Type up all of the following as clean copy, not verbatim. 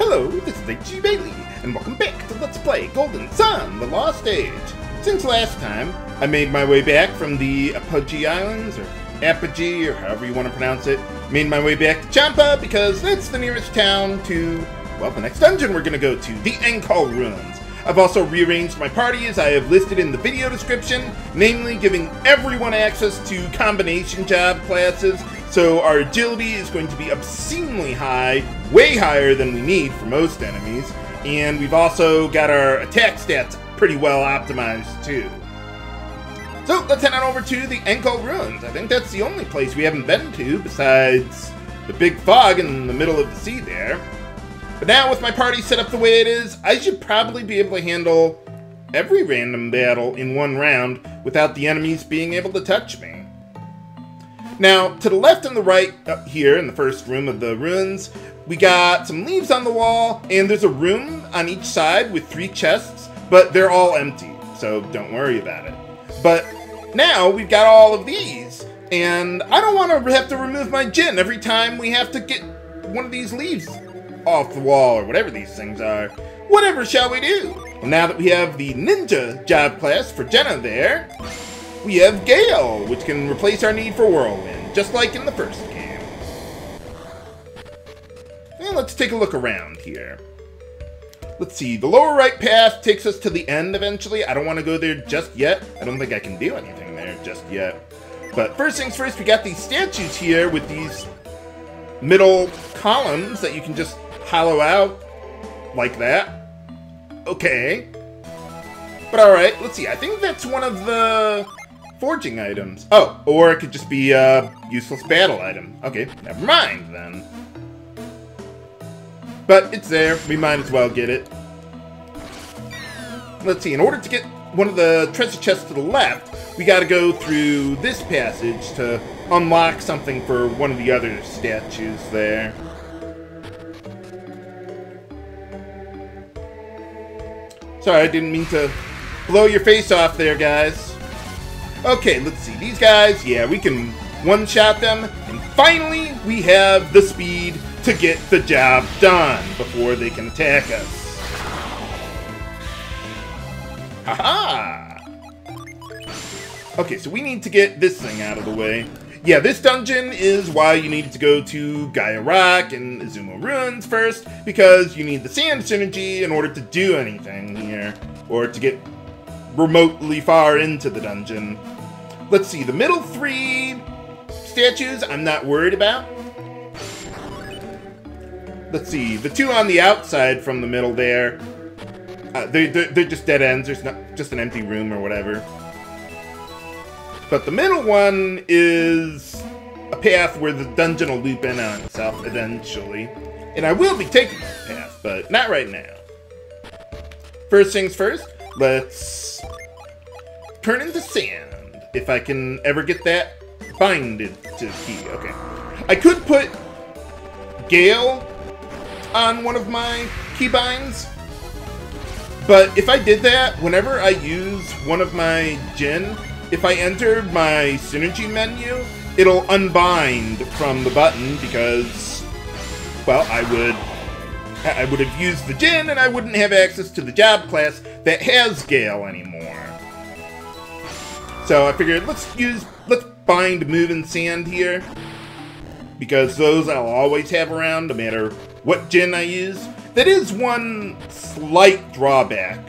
Hello, this is HG Bailey, and welcome back to Let's Play Golden Sun, The Lost Age. Since last time, I made my way back from the Apogee Islands, or Apogee, or however you want to pronounce it. Made my way back to Champa, because that's the nearest town to, well, the next dungeon we're going to go to, the Ankohl Ruins. I've also rearranged my party as I have listed in the video description, namely giving everyone access to combination job classes, so our agility is going to be obscenely high, way higher than we need for most enemies, and we've also got our attack stats pretty well optimized too. So let's head on over to the Ankohl Ruins. I think that's the only place we haven't been to besides the big fog in the middle of the sea there. But now with my party set up the way it is, I should probably be able to handle every random battle in one round without the enemies being able to touch me. Now, to the left and the right up here in the first room of the ruins, we got some leaves on the wall, and there's a room on each side with 3 chests, but they're all empty, so don't worry about it. But now we've got all of these, and I don't want to have to remove my Djinn every time we have to get one of these leaves off the wall, or whatever these things are. Whatever shall we do? Well, now that we have the ninja job class for Jenna there, we have Gale, which can replace our need for Whirlwind, just like in the first game. And let's take a look around here. Let's see, the lower right path takes us to the end eventually. I don't want to go there just yet. I don't think I can do anything there just yet. But first things first, we got these statues here with these middle columns that you can just hollow out like that. Okay. But alright, let's see. I think that's one of the forging items. Oh, or it could just be a useless battle item. Okay, never mind then. But it's there. We might as well get it. Let's see. In order to get one of the treasure chests to the left, we gotta go through this passage to unlock something for one of the other statues there. Sorry, I didn't mean to blow your face off there, guys. Okay, let's see. These guys, yeah, we can one-shot them. And finally, we have the speed to get the job done before they can attack us. Haha! Okay, so we need to get this thing out of the way. Yeah, this dungeon is why you need to go to Gaia Rock and Azuma Ruins first, because you need the sand synergy in order to do anything here, or to get remotely far into the dungeon. Let's see, the middle 3 statues I'm not worried about. Let's see, the 2 on the outside from the middle there, they're just dead ends. There's not just an empty room or whatever. But the middle one is a path where the dungeon will loop in on itself eventually. And I will be taking that path, but not right now. First things first, let's turn into sand. If I can ever get that binded to the key. Okay. I could put Gale on one of my keybinds, but if I did that, whenever I use one of my Djinn, if I enter my synergy menu, it'll unbind from the button because, well, I would have used the Djinn and I wouldn't have access to the job class that has Gale anymore. So I figured let's bind moving sand here, because those I'll always have around no matter what Djinn I use. That is one slight drawback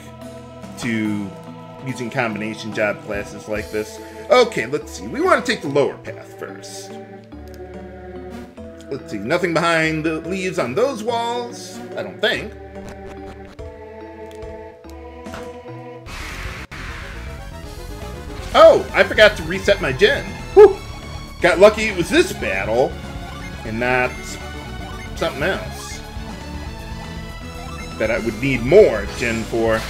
to using combination job classes like this. Okay, let's see. We want to take the lower path first. Let's see. Nothing behind the leaves on those walls, I don't think. Oh, I forgot to reset my Djinn. Whew. Got lucky it was this battle and not something else that I would need more Djinn for.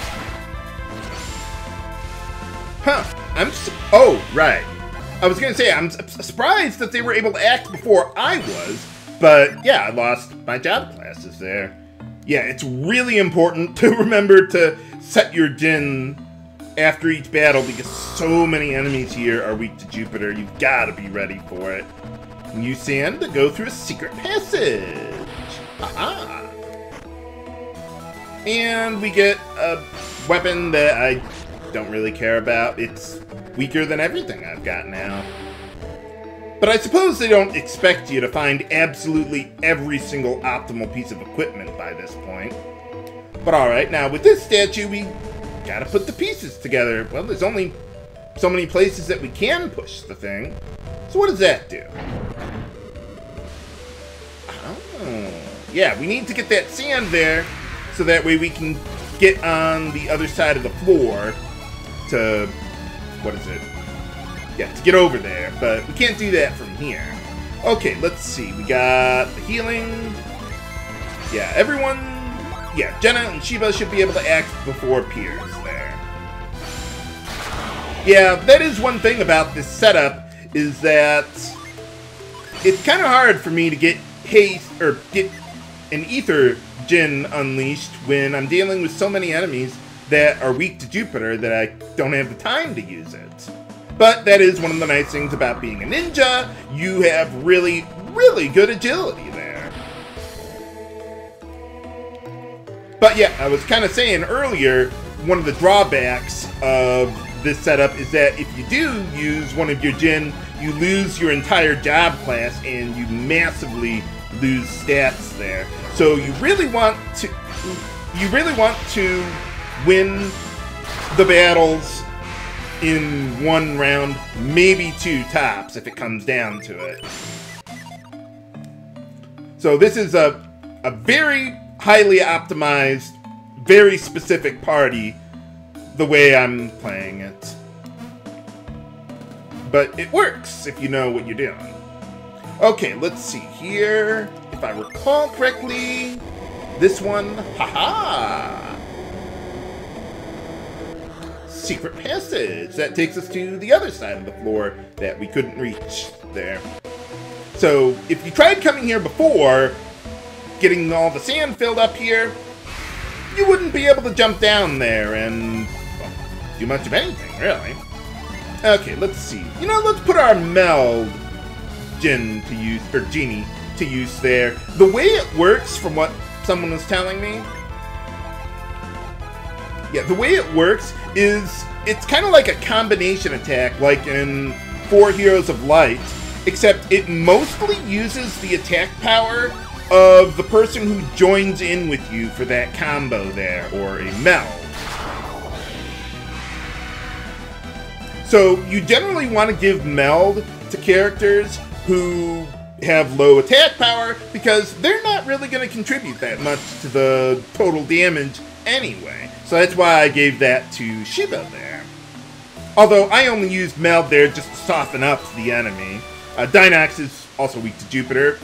Huh, oh, right. I was gonna say, I'm surprised that they were able to act before I was, but yeah, I lost my job classes there. Yeah, it's really important to remember to set your Djinn after each battle, because so many enemies here are weak to Jupiter. You've gotta be ready for it. And use sand to go through a secret passage. Aha! And we get a weapon that I don't really care about. It's weaker than everything I've got now. But I suppose they don't expect you to find absolutely every single optimal piece of equipment by this point. But alright, now with this statue, we gotta put the pieces together. Well, there's only so many places that we can push the thing. So what does that do? Oh, yeah, we need to get that sand there so that way we can get on the other side of the floor to, what is it? Yeah, to get over there, but we can't do that from here. Okay, let's see. We got the healing. Yeah, everyone... Yeah, Jenna and Sheba should be able to act before Piers there. Yeah, that is one thing about this setup, is that it's kind of hard for me to get Haze, or get an Ether Djinn unleashed when I'm dealing with so many enemies that are weak to Jupiter that I don't have the time to use it. But that is one of the nice things about being a ninja. You have really, really good agility there. But yeah, I was kind of saying earlier, one of the drawbacks of this setup is that if you do use one of your Djinn, you lose your entire job class and you massively lose stats there. So you really want to win the battles in one round, maybe two tops if it comes down to it. So this is a very highly optimized, very specific party the way I'm playing it. But it works if you know what you're doing. Okay, let's see here. If I recall correctly, this one, haha! Secret passage. That takes us to the other side of the floor that we couldn't reach there. So, if you tried coming here before, getting all the sand filled up here, you wouldn't be able to jump down there and, well, do much of anything, really. Okay, let's see. You know, let's put our Meld Djinn to use, or Genie to use there. The way it works, from what someone was telling me, yeah, the way it works is it's kind of like a combination attack, like in 4 Heroes of Light, except it mostly uses the attack power of the person who joins in with you for that combo there, or a Meld. So you generally want to give Meld to characters who have low attack power, because they're not really going to contribute that much to the total damage anyway. So that's why I gave that to Sheba there. Although I only used Meld there just to soften up the enemy. Dynox is also weak to Jupiter.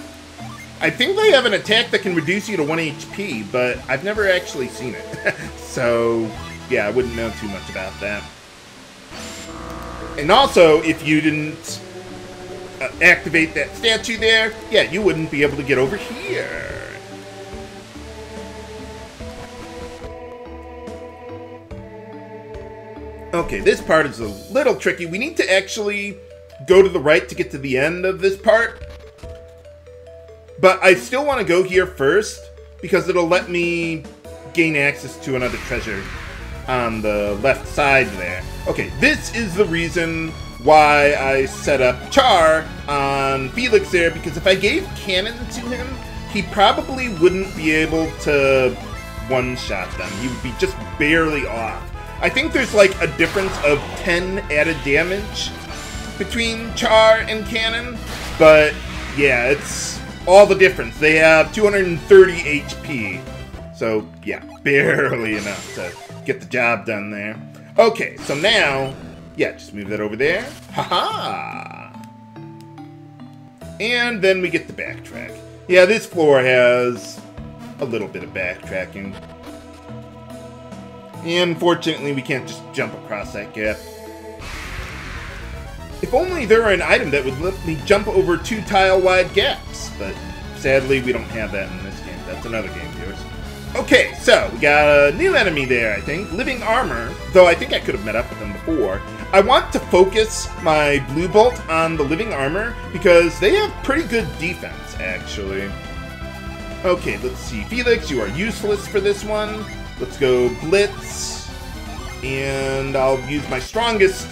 I think they have an attack that can reduce you to 1 HP, but I've never actually seen it. So, yeah, I wouldn't know too much about that. And also, if you didn't activate that statue there, yeah, you wouldn't be able to get over here. Okay, this part is a little tricky. We need to actually go to the right to get to the end of this part. But I still want to go here first, because it'll let me gain access to another treasure on the left side there. Okay, this is the reason why I set up Char on Felix there, because if I gave cannon to him, he probably wouldn't be able to one-shot them. He would be just barely off. I think there's like a difference of 10 added damage between Char and cannon, but yeah, it's all the difference. They have 230 HP, so yeah, barely enough to get the job done there. Okay, so now, yeah, just move that over there. Haha! And then we get the backtrack. Yeah, this floor has a little bit of backtracking. And unfortunately, we can't just jump across that gap. If only there were an item that would let me jump over 2 tile-wide gaps, but sadly, we don't have that in this game. That's another game, viewers. Okay, so we got a new enemy there, I think. Living Armor, though I think I could have met up with them before. I want to focus my Blue Bolt on the Living Armor, because they have pretty good defense, actually. Okay, let's see. Felix, you are useless for this one. Let's go Blitz. And I'll use my strongest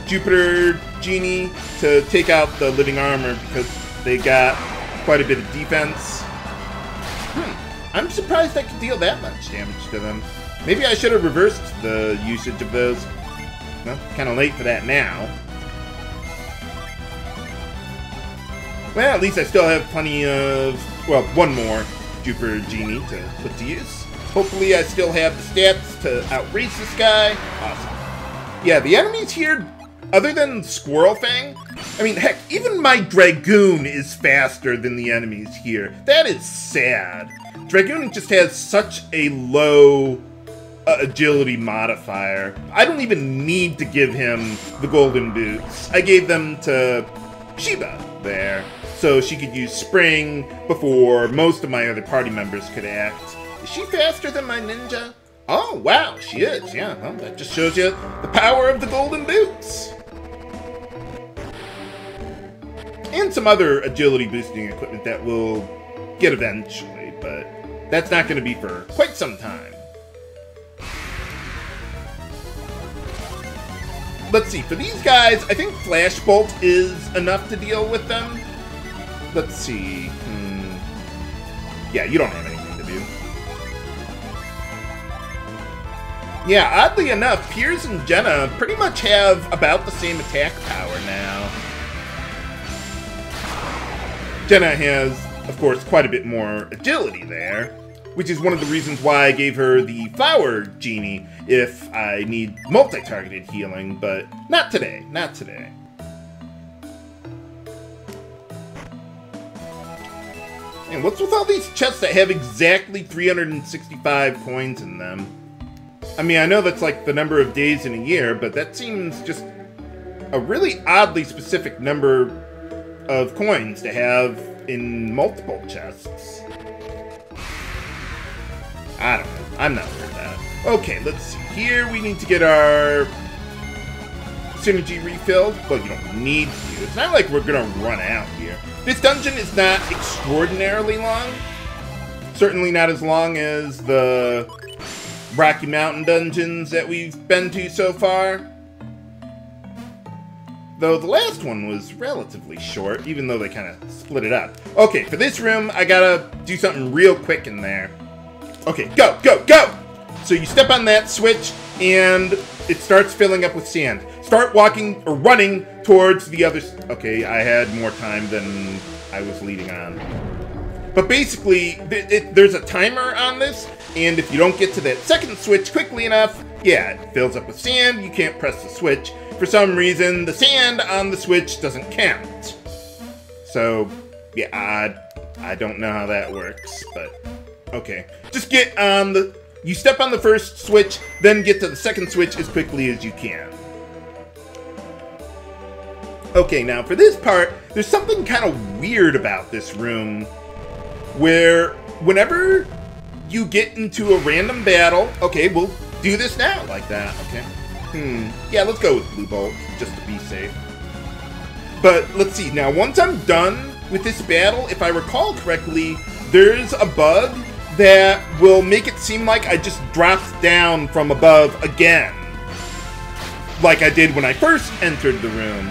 Jupiter Genie to take out the living armor because they got quite a bit of defense. I'm surprised I could deal that much damage to them. Maybe I should have reversed the usage of those. Well, kind of late for that now. Well, at least I still have plenty of, well, one more Jupiter Genie to put to use. Hopefully I still have the stats to outrace this guy. Awesome. Yeah, the enemies here, other than Squirrel Fang, I mean, heck, even my Dragoon is faster than the enemies here. That is sad. Dragoon just has such a low agility modifier. I don't even need to give him the golden boots. I gave them to Sheba there, so she could use Spring before most of my other party members could act. Is she faster than my ninja? Oh, wow, she is, yeah. Well, that just shows you the power of the golden boots. And some other agility boosting equipment that we'll get eventually, but that's not going to be for quite some time. Let's see, for these guys, I think Flash Bolt is enough to deal with them. Let's see. Yeah, you don't have anything to do. Yeah, oddly enough, Piers and Jenna pretty much have about the same attack power now. Jenna has, of course, quite a bit more agility there, which is one of the reasons why I gave her the Flower Genie if I need multi-targeted healing, but not today, not today. And what's with all these chests that have exactly 365 coins in them? I mean, I know that's like the number of days in a year, but that seems just a really oddly specific number of coins to have in multiple chests. I don't know. I'm not for that. Okay, let's see. Here we need to get our synergy refilled. Well, you don't need to. It's not like we're gonna run out here. This dungeon is not extraordinarily long. Certainly not as long as the Rocky Mountain dungeons that we've been to so far. Though the last one was relatively short, even though they kind of split it up. Okay, for this room, I gotta do something real quick in there. Okay, go, go, go! So you step on that switch, and it starts filling up with sand. Start walking, or running, towards the other... Okay, I had more time than I was leading on. But basically, there's a timer on this, and if you don't get to that second switch quickly enough, yeah, it fills up with sand, you can't press the switch. For some reason, the sand on the switch doesn't count. So, yeah, I don't know how that works, but okay. Just get on the... You step on the first switch, then get to the second switch as quickly as you can. Okay, now for this part, there's something kind of weird about this room, where whenever you get into a random battle... Okay, we'll do this now, like that, okay. Yeah, let's go with Blue Bolt, just to be safe. But, let's see, now once I'm done with this battle, if I recall correctly, there's a bug that will make it seem like I just dropped down from above again. Like I did when I first entered the room.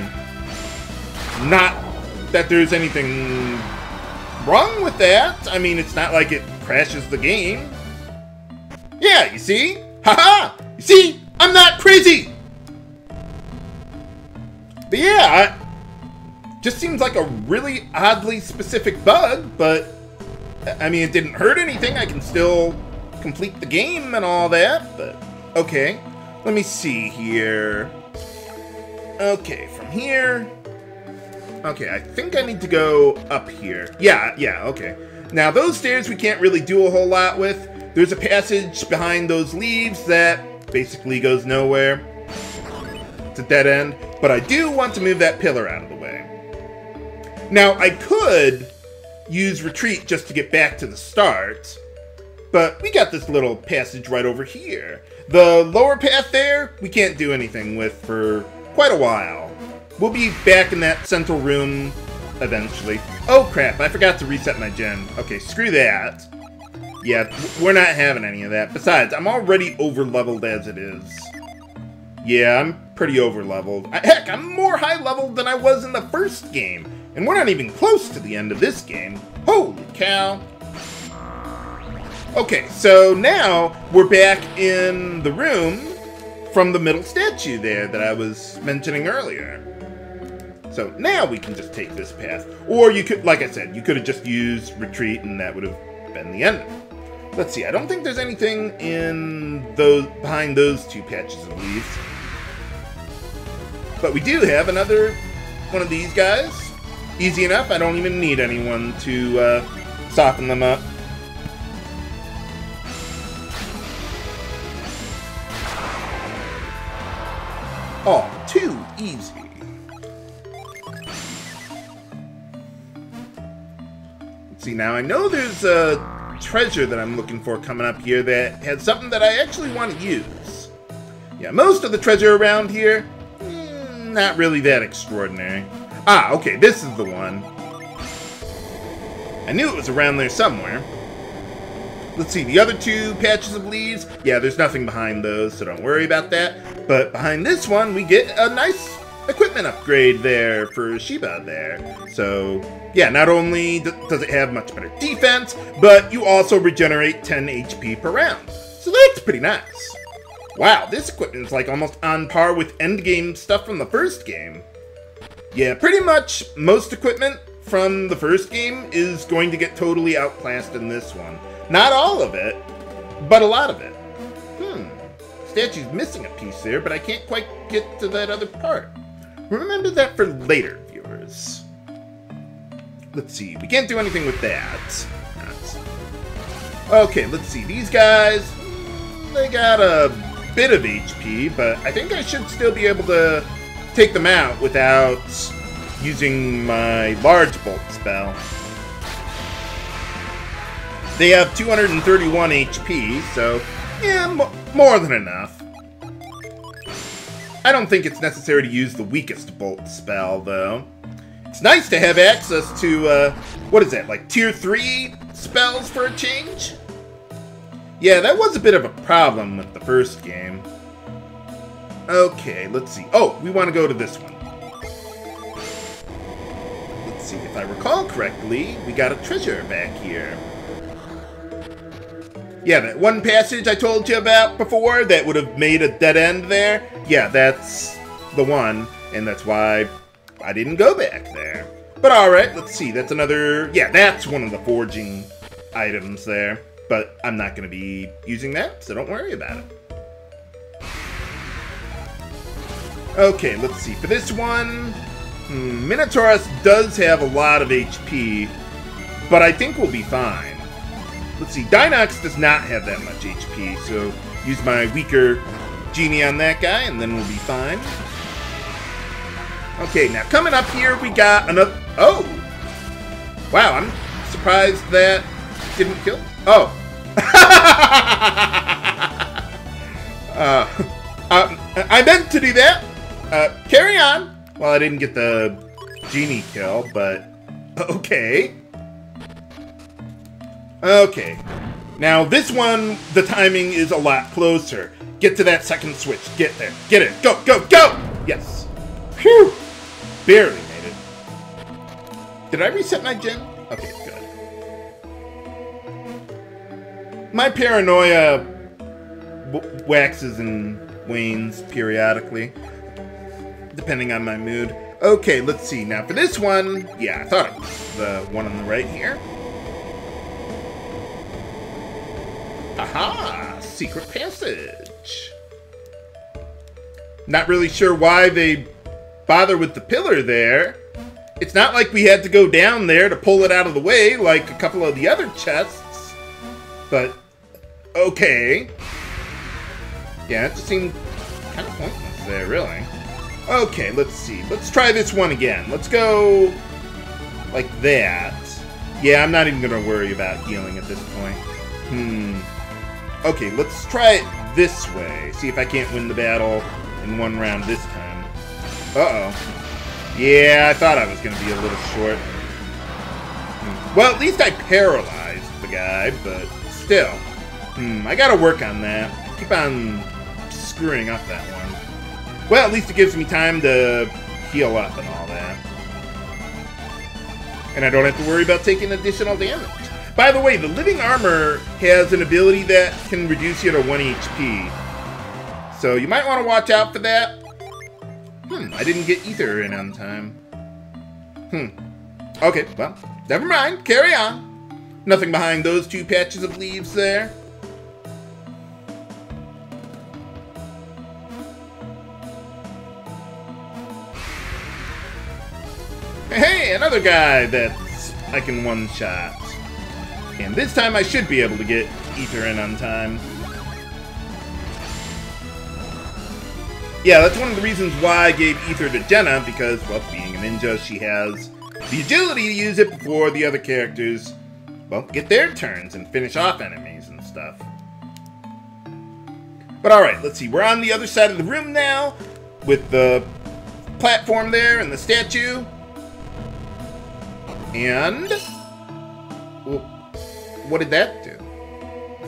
Not that there's anything wrong with that. I mean, it's not like it crashes the game. Yeah, you see? Haha! You see? I'm not crazy! But yeah, just seems like a really oddly specific bug, but I mean, it didn't hurt anything. I can still complete the game and all that, but okay. Let me see here. Okay, from here. Okay, I think I need to go up here. Yeah, okay. Now, those stairs we can't really do a whole lot with. There's a passage behind those leaves that basically goes nowhere. It's a dead end. But I do want to move that pillar out of the way. Now, I could use retreat just to get back to the start, but we got this little passage right over here. The lower path there, we can't do anything with for quite a while. We'll be back in that central room eventually. Oh crap, I forgot to reset my gen. Okay, screw that. Yeah, we're not having any of that. Besides, I'm already over-leveled as it is. Yeah, I'm pretty over-leveled. Heck, I'm more high-leveled than I was in the first game. And we're not even close to the end of this game. Holy cow. Okay, so now we're back in the room from the middle statue there that I was mentioning earlier. So now we can just take this path. Or you could, like I said, you could have just used retreat and that would have been the end. Let's see, I don't think there's anything in those behind those two patches of leaves. But we do have another one of these guys. Easy enough, I don't even need anyone to soften them up. Oh, too easy. Let's see, now I know there's a treasure that I'm looking for coming up here that has something that I actually want to use. Yeah, most of the treasure around here, not really that extraordinary. Ah, okay, this is the one. I knew it was around there somewhere. Let's see, the other two patches of leaves, yeah, there's nothing behind those, so don't worry about that. But behind this one, we get a nice equipment upgrade there for Sheba there. So, yeah, not only does it have much better defense, but you also regenerate 10 HP per round. So that's pretty nice. Wow, this equipment's like almost on par with endgame stuff from the first game. Yeah, pretty much most equipment from the first game is going to get totally outclassed in this one. Not all of it, but a lot of it. Statue's missing a piece there, but I can't quite get to that other part. Remember that for later, viewers. Let's see, we can't do anything with that. Okay, let's see, these guys, they got a bit of HP, but I think I should still be able to take them out without using my large bolt spell. They have 231 HP, so yeah, more than enough. I don't think it's necessary to use the weakest bolt spell, though. It's nice to have access to, what is that, like tier 3 spells for a change? Yeah, that was a bit of a problem with the first game. Okay, let's see. Oh, we want to go to this one. Let's see, if I recall correctly, we got a treasure back here. Yeah, that one passage I told you about before that would have made a dead end there. Yeah, that's the one, and that's why I didn't go back there. But alright, let's see, that's another... Yeah, that's one of the forging items there. But I'm not going to be using that, so don't worry about it. Okay, let's see. For this one, Minotaurus does have a lot of HP, but I think we'll be fine. Let's see, Dinox does not have that much HP, so use my weaker genie on that guy, and then we'll be fine. Okay, now coming up here, we got another... Oh! Wow, I'm surprised that didn't kill... Oh! I meant to do that! Carry on! Well, I didn't get the genie kill, but... Okay. Okay. Now, this one, the timing is a lot closer. Get to that second switch. Get there. Get it. Go, go, go! Yes. Phew! Barely made it. Did I reset my Djinn? Okay, good. My paranoia waxes and wanes periodically, depending on my mood. Okay, let's see. Now, for this one, yeah, I thought it was the one on the right here. Aha! Secret passage. Not really sure why they bother with the pillar there. It's not like we had to go down there to pull it out of the way like a couple of the other chests. But, okay. Yeah, it just seemed kind of pointless there, really. Okay, let's see. Let's try this one again. Let's go like that. Yeah, I'm not even going to worry about healing at this point. Okay, let's try it this way. See if I can't win the battle in one round this time. Uh-oh. Yeah, I thought I was going to be a little short. Well, at least I paralyzed the guy, but still. I gotta work on that. Keep on screwing up that one. Well, at least it gives me time to heal up and all that. And I don't have to worry about taking additional damage. By the way, the living armor has an ability that can reduce you to 1 HP. So you might want to watch out for that. I didn't get ether in on time. Okay, well, never mind. Carry on. Nothing behind those 2 patches of leaves there. Hey, another guy that I can one-shot. And this time I should be able to get ether in on time. Yeah, that's one of the reasons why I gave ether to Jenna, because, well, being a ninja, she has the agility to use it before the other characters, well, get their turns and finish off enemies and stuff. But alright, let's see. We're on the other side of the room now, with the platform there and the statue. And well, what did that do?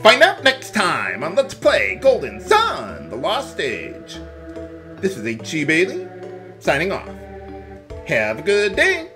Find out next time on Let's Play Golden Sun, The Lost Stage. This is H.G. Bailey, signing off. Have a good day.